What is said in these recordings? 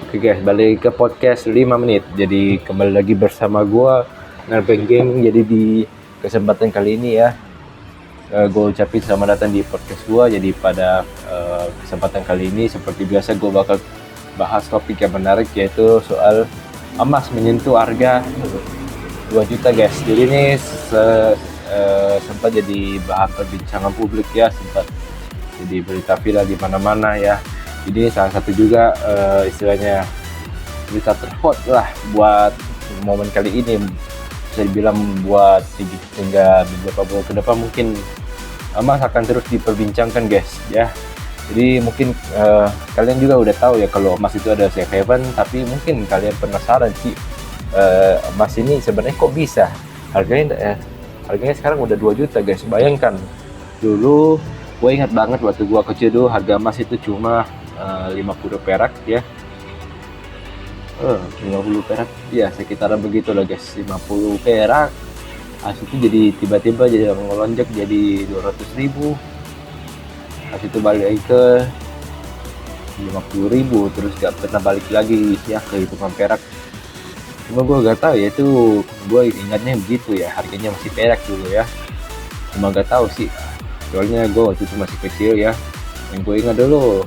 Oke guys, balik ke podcast 5 menit. Jadi kembali lagi bersama gua Narbeng Gang. Jadi di kesempatan kali ini ya, gue ucapin selamat datang di podcast gua. Jadi pada kesempatan kali ini seperti biasa gue bakal bahas topik yang menarik, yaitu soal emas menyentuh harga 2 juta guys. Jadi ini sempat jadi bahan perbincangan publik ya, sempat jadi berita viral di mana-mana ya. Jadi salah satu juga istilahnya berita terhot lah buat momen kali ini, bisa dibilang buat hingga beberapa bulan ke depan mungkin emas akan terus diperbincangkan guys ya. Jadi mungkin kalian juga udah tahu ya kalau emas itu ada safe haven, tapi mungkin kalian penasaran sih emas ini sebenarnya kok bisa harganya sekarang udah 2 juta guys. Bayangkan dulu, gue ingat banget waktu gue kecil dulu harga emas itu cuma 50 perak ya, 50 perak ya, sekitaran begitulah guys. 50 perak as itu jadi tiba-tiba jadi melonjak jadi 200.000, as itu balik ke 50.000, terus gak pernah balik lagi ya ke hitungan perak. Cuma gue gak tahu ya, itu gue ingatnya begitu ya, harganya masih perak dulu ya. Cuma gak tahu sih, soalnya gue waktu itu masih kecil ya. Yang gue ingat dulu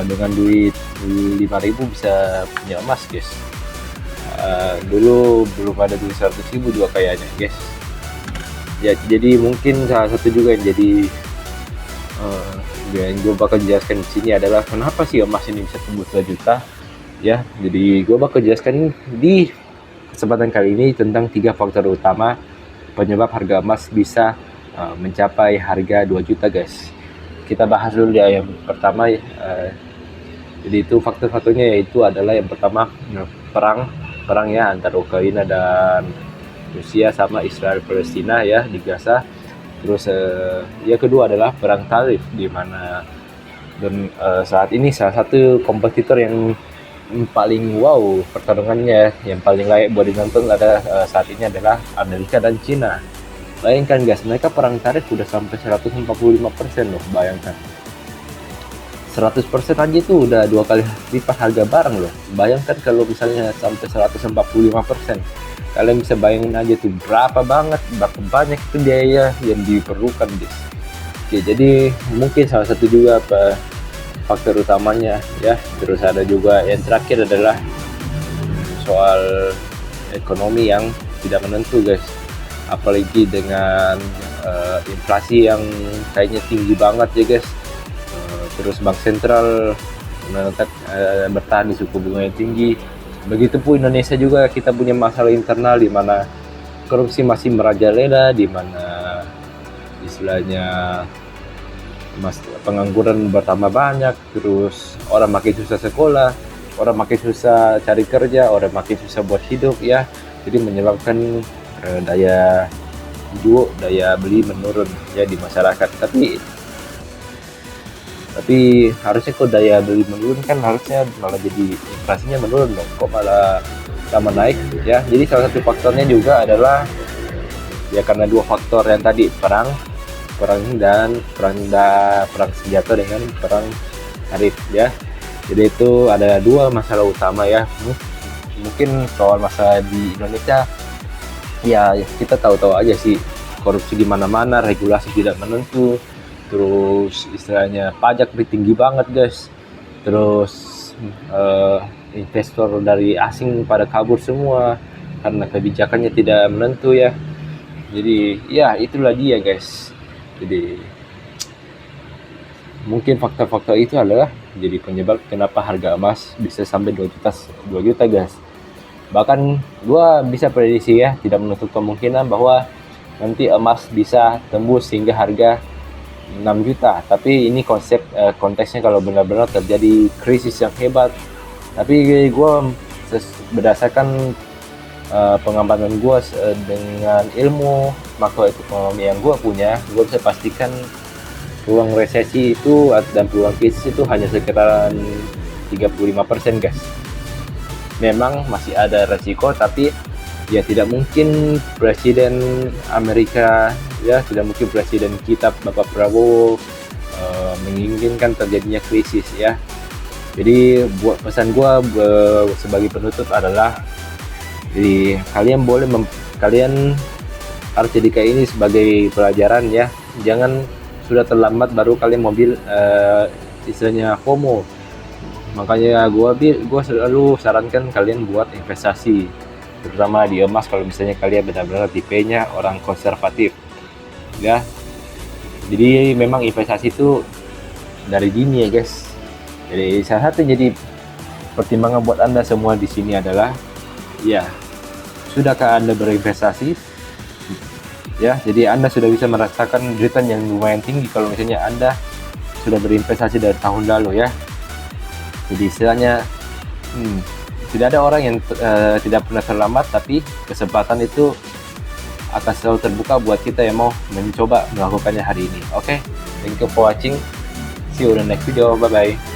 dengan duit 5.000 bisa punya emas guys. Dulu belum ada duit 100.000 juga kayaknya guys ya. Jadi mungkin salah satu juga yang jadi yang gue bakal jelaskan di sini adalah kenapa sih emas ini bisa tembus 2 juta ya. Jadi gue bakal jelaskan di kesempatan kali ini tentang 3 faktor utama penyebab harga emas bisa mencapai harga 2 juta guys. Kita bahas dulu ya yang pertama. Jadi itu faktor-faktornya, yaitu adalah yang pertama perang ya antara Ukraina dan Rusia sama Israel Palestina ya di Gaza. Terus yang kedua adalah perang tarif, di mana dan saat ini salah satu kompetitor yang paling wow pertarungannya, yang paling layak buat ditonton ada saat ini adalah Amerika dan Cina. Bayangkan guys, mereka perang tarif udah sampai 145% loh. Bayangkan 100% aja itu udah 2 kali lipat harga barang loh. Bayangkan kalau misalnya sampai 145%, kalian bisa bayangin aja tuh berapa banyak itu biaya yang diperlukan guys. Oke, jadi mungkin salah satu juga faktor utamanya ya. Terus ada juga yang terakhir adalah soal ekonomi yang tidak menentu guys, apalagi dengan inflasi yang kayaknya tinggi banget ya guys. Terus bank sentral bertahan di suku bunga yang tinggi. Begitupun Indonesia juga, kita punya masalah internal di mana korupsi masih merajalela, di mana istilahnya pengangguran bertambah banyak, terus orang makin susah sekolah, orang makin susah cari kerja, orang makin susah buat hidup ya. Jadi menyebabkan daya beli menurun ya di masyarakat. Tapi harusnya kok daya beli menurun, kan harusnya malah jadi inflasinya menurun dong, kok malah sama naik ya. Jadi salah satu faktornya juga adalah ya karena 2 faktor yang tadi, perang senjata dengan perang tarif ya. Jadi itu ada 2 masalah utama ya. Mungkin soal masalah di Indonesia ya kita tahu-tahu aja sih, korupsi di mana-mana, regulasi tidak menentu, terus istilahnya pajak tinggi banget guys, terus investor dari asing pada kabur semua karena kebijakannya tidak menentu ya. Jadi ya itulah dia guys. Jadi mungkin faktor-faktor itu adalah jadi penyebab kenapa harga emas bisa sampai 2 juta guys. Bahkan gua bisa prediksi ya, tidak menutup kemungkinan bahwa nanti emas bisa tembus hingga harga 6 juta. Tapi ini konteksnya kalau benar-benar terjadi krisis yang hebat. Tapi gue berdasarkan pengamatan gue dengan ilmu makroekonomi yang gue punya, gue bisa pastikan peluang resesi itu dan peluang krisis itu hanya sekitar 35% guys. Memang masih ada resiko, tapi ya tidak mungkin Presiden Amerika ya, tidak mungkin Presiden kita Bapak Prabowo menginginkan terjadinya krisis ya. Jadi buat pesan gua sebagai penutup adalah, jadi kalian harus jadikan ini sebagai pelajaran ya. Jangan sudah terlambat baru kalian mobil istilahnya FOMO. Makanya gua selalu sarankan kalian buat investasi, terutama di emas kalau misalnya kalian benar-benar tipenya orang konservatif ya. Jadi memang investasi itu dari dini ya guys. Jadi salah satu jadi pertimbangan buat Anda semua di sini adalah, ya, sudahkah Anda berinvestasi? Ya, jadi Anda sudah bisa merasakan return yang lumayan tinggi kalau misalnya Anda sudah berinvestasi dari tahun lalu ya. Jadi istilahnya tidak ada orang yang tidak pernah terlambat, tapi kesempatan itu akan selalu terbuka buat kita yang mau mencoba melakukannya hari ini. Oke, thank you for watching. See you in the next video. Bye bye.